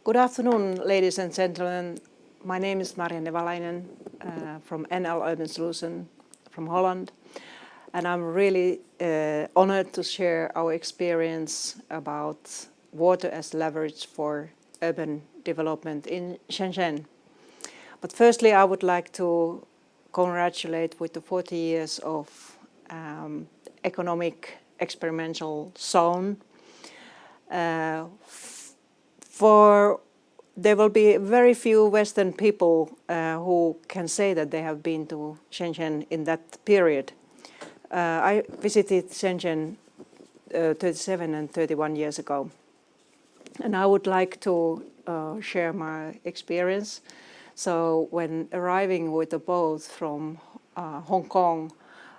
Good afternoon, ladies and gentlemen. My name is Marianne Valainen from NL Urban Solution from Holland, and I'm really honored to share our experience about water as leverage for urban development in Shenzhen. But firstly, I would like to congratulate with the 40 years of economic experimental zone. There will be very few Western people who can say that they have been to Shenzhen in that period. I visited Shenzhen 37 and 31 years ago, and I would like to share my experience. So when arriving with a boat from Hong Kong,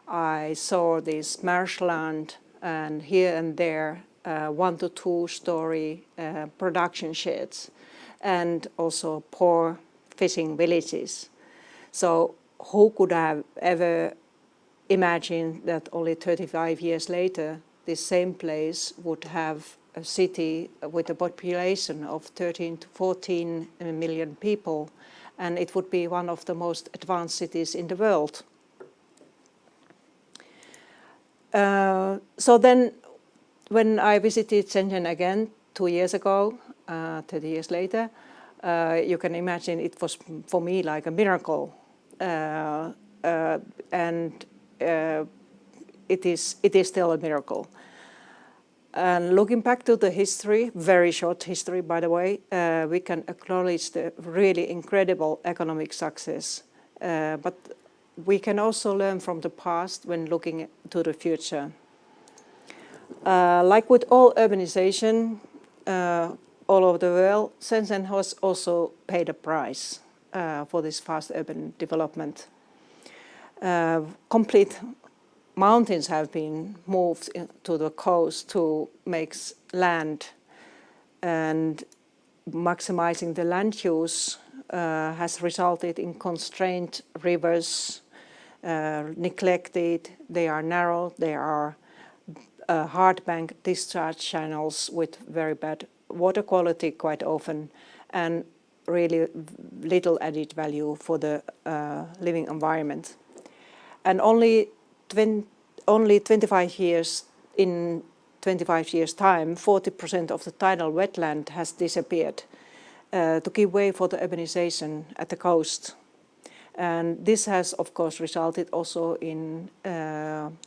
I saw this marshland and here and there 1 to 2 story production sheds and also poor fishing villages. So who could have ever imagined that only 35 years later this same place would have a city with a population of 13 to 14 million people, and it would be one of the most advanced cities in the world. So then when I visited Shenzhen again 2 years ago, 30 years later, you can imagine it was for me like a miracle. And it is still a miracle. And looking back to the history, very short history by the way, we can acknowledge the really incredible economic success. But we can also learn from the past when looking to the future. Like with all urbanization all over the world, Shenzhen has also paid a price for this fast urban development. Complete mountains have been moved to the coast to make land, and maximizing the land use has resulted in constrained rivers, neglected, they are narrow, they are hard bank discharge channels with very bad water quality quite often, and really little added value for the living environment. And only 25 years, in 25 years' time, 40% of the tidal wetland has disappeared to give way for the urbanization at the coast. And this has, of course, resulted also in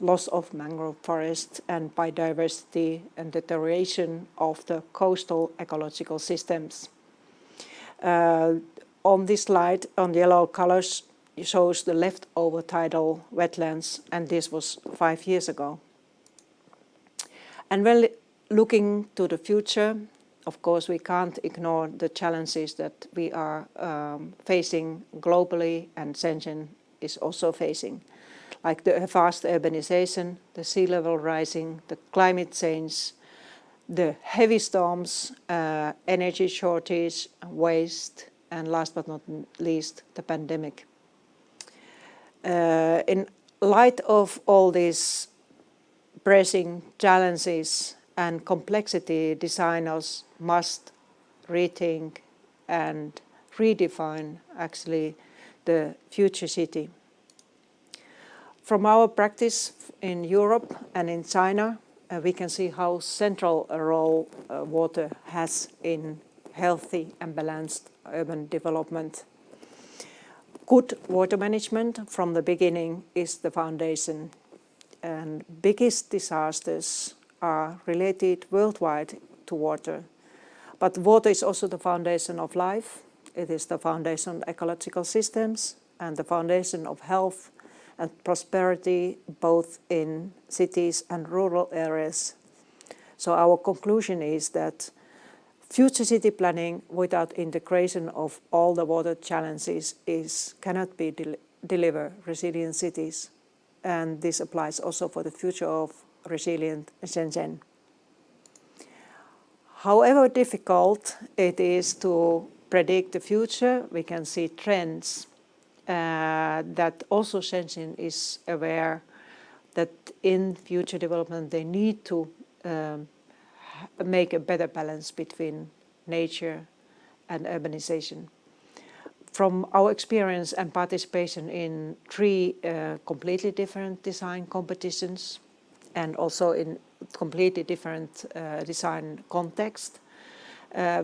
loss of mangrove forest and biodiversity and deterioration of the coastal ecological systems. On this slide, on yellow colors, it shows the leftover tidal wetlands, and this was 5 years ago. And when looking to the future, of course, we can't ignore the challenges that we are facing globally, and Shenzhen is also facing, like the fast urbanization, the sea level rising, the climate change, the heavy storms, energy shortage, waste, and last but not least, the pandemic. In light of all these pressing challenges and complexity, designers must rethink and redefine actually the future city. From our practice in Europe and in China, we can see how central a role water has in healthy and balanced urban development. Good water management from the beginning is the foundation, and biggest disasters are related worldwide to water. But water is also the foundation of life. It is the foundation of ecological systems and the foundation of health and prosperity, both in cities and rural areas. So our conclusion is that future city planning without integration of all the water challenges cannot deliver resilient cities. And this applies also for the future of resilient Shenzhen. However difficult it is to predict the future, we can see trends that also Shenzhen is aware that in future development they need to make a better balance between nature and urbanization. From our experience and participation in 3 completely different design competitions and also in completely different design context,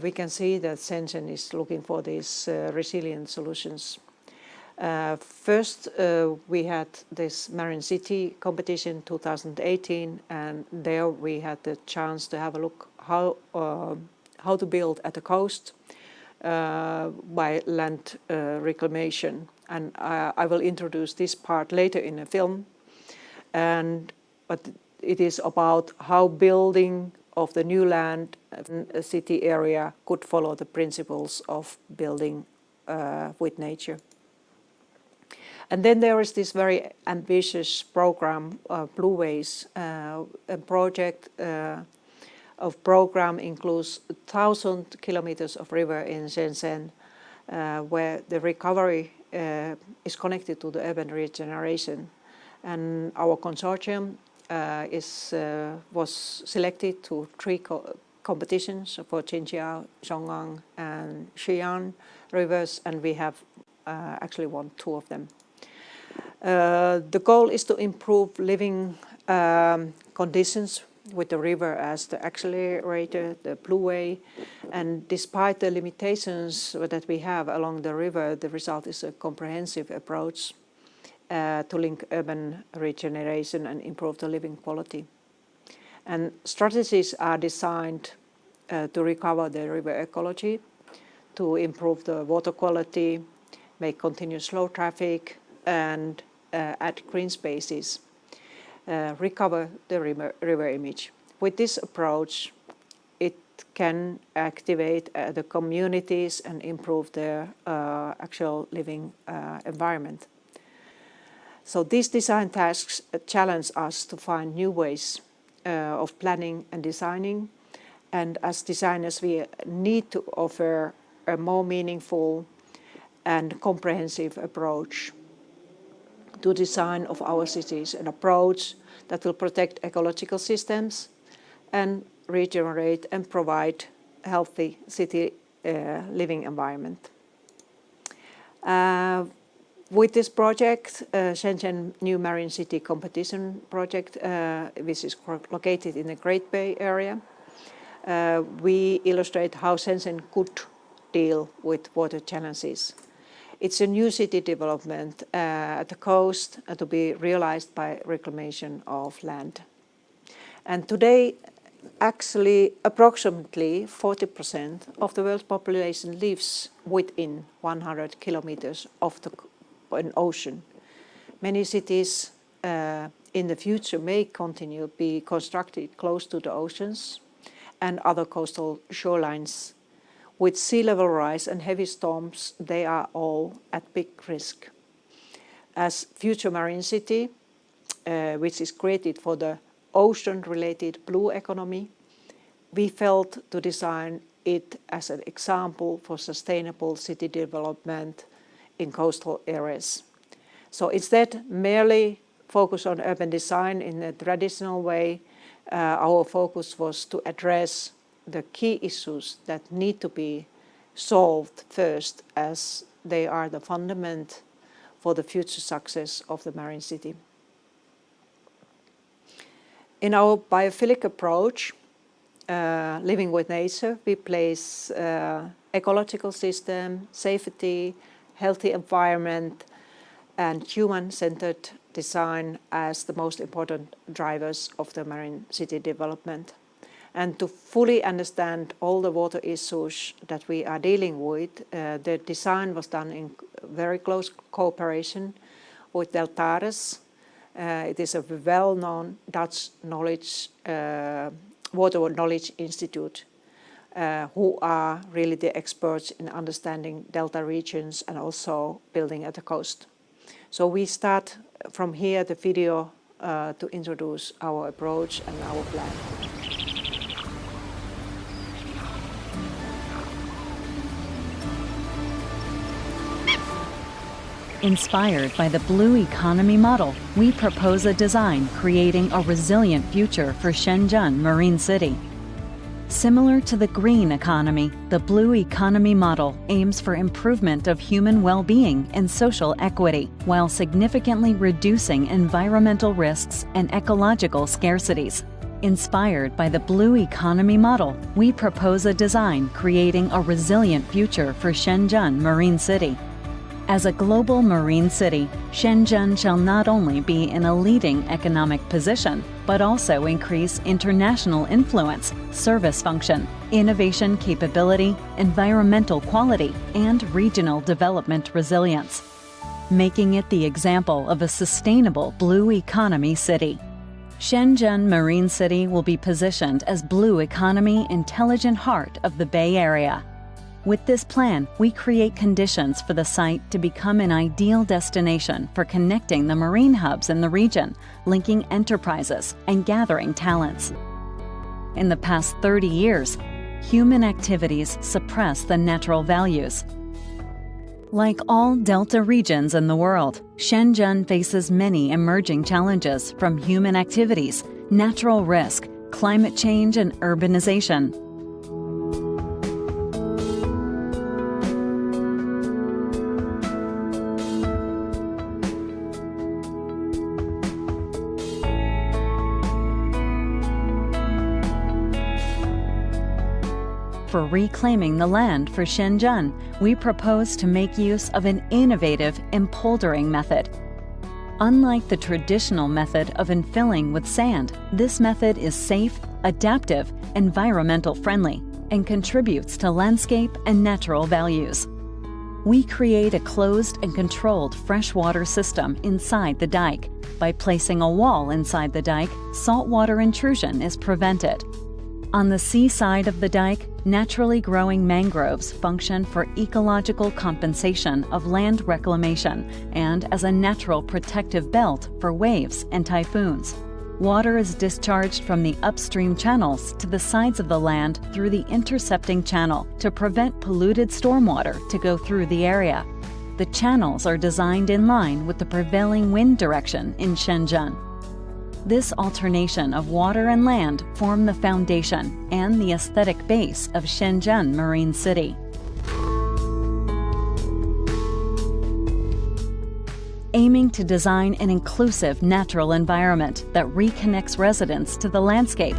we can see that Shenzhen is looking for these resilient solutions. First, we had this Marine City competition 2018, and there we had the chance to have a look how to build at the coast by land reclamation. And I will introduce this part later in the film. But it is about how building of the new land a city area could follow the principles of building with nature. And then there is this very ambitious program, Blue Ways. A project of program includes 1,000 kilometers of river in Shenzhen, where the recovery is connected to the urban regeneration. And our consortium was selected to 3 competitions for Jinjiao, Zhongang, and Xi'an rivers, and we have actually won 2 of them. The goal is to improve living conditions with the river as the accelerator, the Blue Way, and despite the limitations that we have along the river, the result is a comprehensive approach to link urban regeneration and improve the living quality. And strategies are designed to recover the river ecology, to improve the water quality, make continuous slow traffic, and add green spaces, recover the river image. With this approach, it can activate the communities and improve their actual living environment. So these design tasks challenge us to find new ways of planning and designing. And as designers, we need to offer a more meaningful and comprehensive approach to design of our cities, an approach that will protect ecological systems and regenerate and provide a healthy city living environment. With this project, Shenzhen New Marine City Competition project, which is located in the Great Bay Area, we illustrate how Shenzhen could deal with water challenges. It's a new city development at the coast to be realized by reclamation of land. And today, actually, approximately 40% of the world's population lives within 100 kilometers of an ocean. Many cities in the future may continue to be constructed close to the oceans and other coastal shorelines. With sea level rise and heavy storms, they are all at big risk. As future marine city, which is created for the ocean-related blue economy, we felt to design it as an example for sustainable city development in coastal areas. So instead, merely focus on urban design in a traditional way, our focus was to address the key issues that need to be solved first, as they are the fundament for the future success of the marine city. In our biophilic approach, living with nature, we place ecological system, safety, healthy environment, and human-centered design as the most important drivers of the marine city development. And to fully understand all the water issues that we are dealing with, the design was done in very close cooperation with Deltares. It is a well-known Dutch water knowledge institute who are really the experts in understanding delta regions and also building at the coast. So we start from here the video to introduce our approach and our plan. Inspired by the blue economy model, we propose a design creating a resilient future for Shenzhen Marine City. Similar to the green economy, the blue economy model aims for improvement of human well-being and social equity while significantly reducing environmental risks and ecological scarcities. Inspired by the blue economy model, we propose a design creating a resilient future for Shenzhen Marine City. As a global marine city, Shenzhen shall not only be in a leading economic position, but also increase international influence, service function, innovation capability, environmental quality, and regional development resilience, making it the example of a sustainable blue economy city. Shenzhen Marine City will be positioned as blue economy intelligent heart of the Bay Area. With this plan, we create conditions for the site to become an ideal destination for connecting the marine hubs in the region, linking enterprises, and gathering talents. In the past 30 years, human activities suppress the natural values. Like all delta regions in the world, Shenzhen faces many emerging challenges from human activities, natural risk, climate change, and urbanization. For reclaiming the land for Shenzhen, we propose to make use of an innovative empoldering method. Unlike the traditional method of infilling with sand, this method is safe, adaptive, environmental friendly, and contributes to landscape and natural values. We create a closed and controlled freshwater system inside the dike. By placing a wall inside the dike, saltwater intrusion is prevented. On the seaside of the dike, naturally growing mangroves function for ecological compensation of land reclamation and as a natural protective belt for waves and typhoons. Water is discharged from the upstream channels to the sides of the land through the intercepting channel to prevent polluted stormwater to go through the area. The channels are designed in line with the prevailing wind direction in Shenzhen. This alternation of water and land form the foundation and the aesthetic base of Shenzhen Marine City. Aiming to design an inclusive natural environment that reconnects residents to the landscape,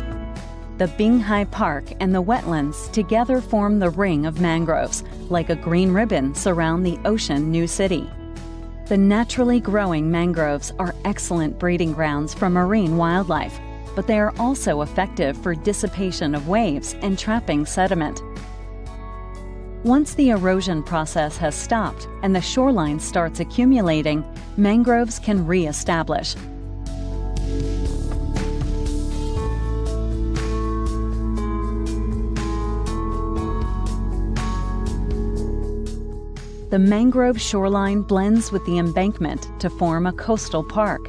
the Binghai Park and the wetlands together form the ring of mangroves, like a green ribbon surround the ocean new city. The naturally growing mangroves are excellent breeding grounds for marine wildlife, but they are also effective for dissipation of waves and trapping sediment. Once the erosion process has stopped and the shoreline starts accumulating, mangroves can re-establish. The mangrove shoreline blends with the embankment to form a coastal park.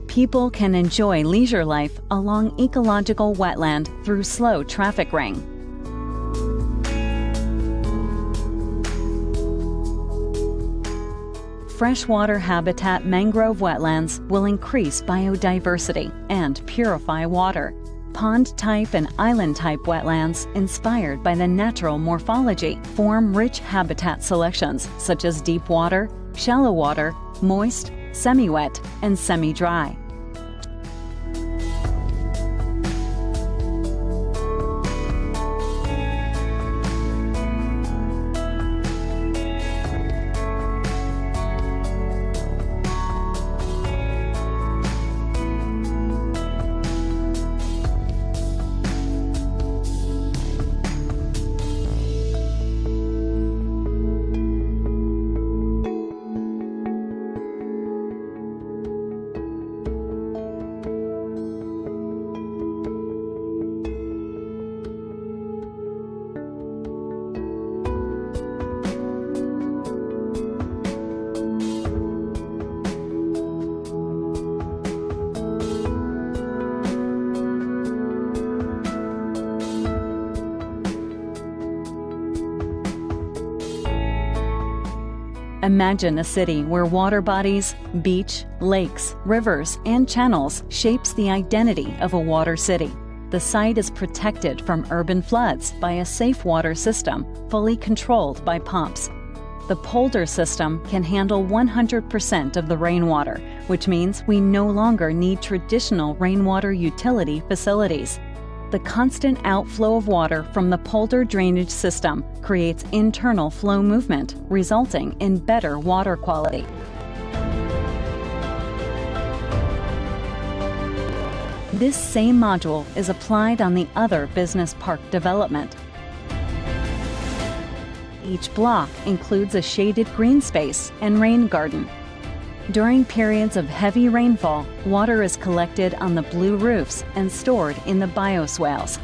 People can enjoy leisure life along ecological wetland through slow traffic ring. Freshwater habitat mangrove wetlands will increase biodiversity and purify water. Pond-type and island-type wetlands, inspired by the natural morphology, form rich habitat selections such as deep water, shallow water, moist, semi-wet, and semi-dry. Imagine a city where water bodies, beach, lakes, rivers, and channels shapes the identity of a water city. The site is protected from urban floods by a safe water system fully controlled by pumps. The polder system can handle 100% of the rainwater, which means we no longer need traditional rainwater utility facilities. The constant outflow of water from the polder drainage system creates internal flow movement, resulting in better water quality. This same module is applied on the other business park development. Each block includes a shaded green space and rain garden. During periods of heavy rainfall, water is collected on the blue roofs and stored in the bioswales.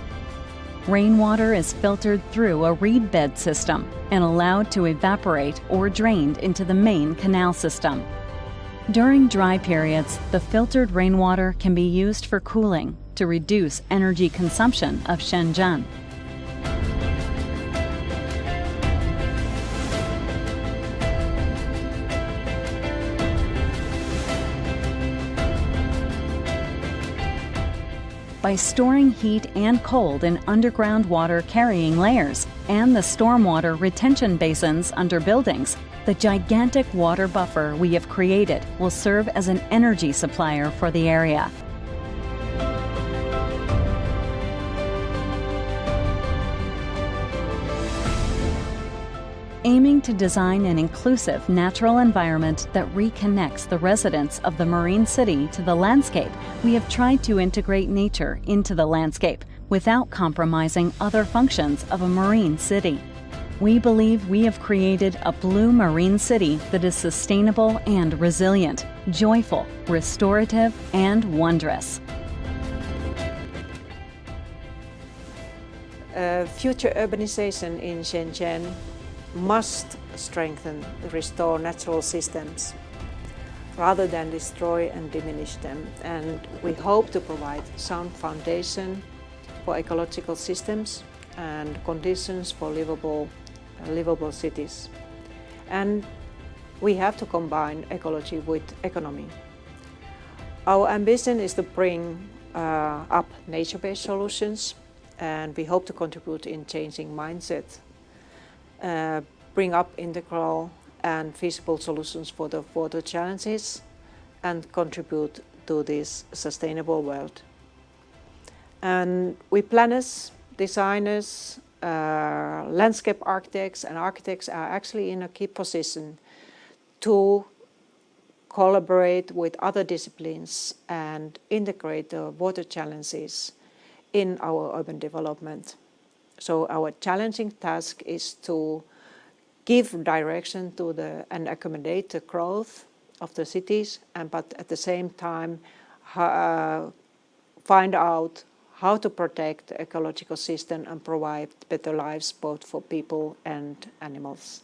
Rainwater is filtered through a reed bed system and allowed to evaporate or drained into the main canal system. During dry periods, the filtered rainwater can be used for cooling to reduce energy consumption of Shenzhen. By storing heat and cold in underground water carrying layers and the stormwater retention basins under buildings, the gigantic water buffer we have created will serve as an energy supplier for the area. Aiming to design an inclusive natural environment that reconnects the residents of the marine city to the landscape, we have tried to integrate nature into the landscape without compromising other functions of a marine city. We believe we have created a blue marine city that is sustainable and resilient, joyful, restorative, and wondrous. Future urbanization in Shenzhen must strengthen and restore natural systems rather than destroy and diminish them. And we hope to provide sound foundation for ecological systems and conditions for livable cities. And we have to combine ecology with economy. Our ambition is to bring up nature-based solutions, and we hope to contribute in changing mindset, bring up integral and feasible solutions for the water challenges, and contribute to this sustainable world. And we planners, designers, landscape architects and architects are actually in a key position to collaborate with other disciplines and integrate the water challenges in our urban development. So our challenging task is to give direction to and accommodate the growth of the cities, but at the same time find out how to protect the ecological system and provide better lives both for people and animals.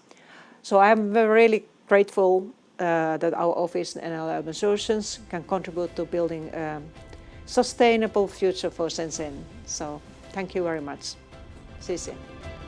So I'm really grateful that our office and NL Urban Solutions can contribute to building a sustainable future for Shenzhen. So thank you very much. 谢谢。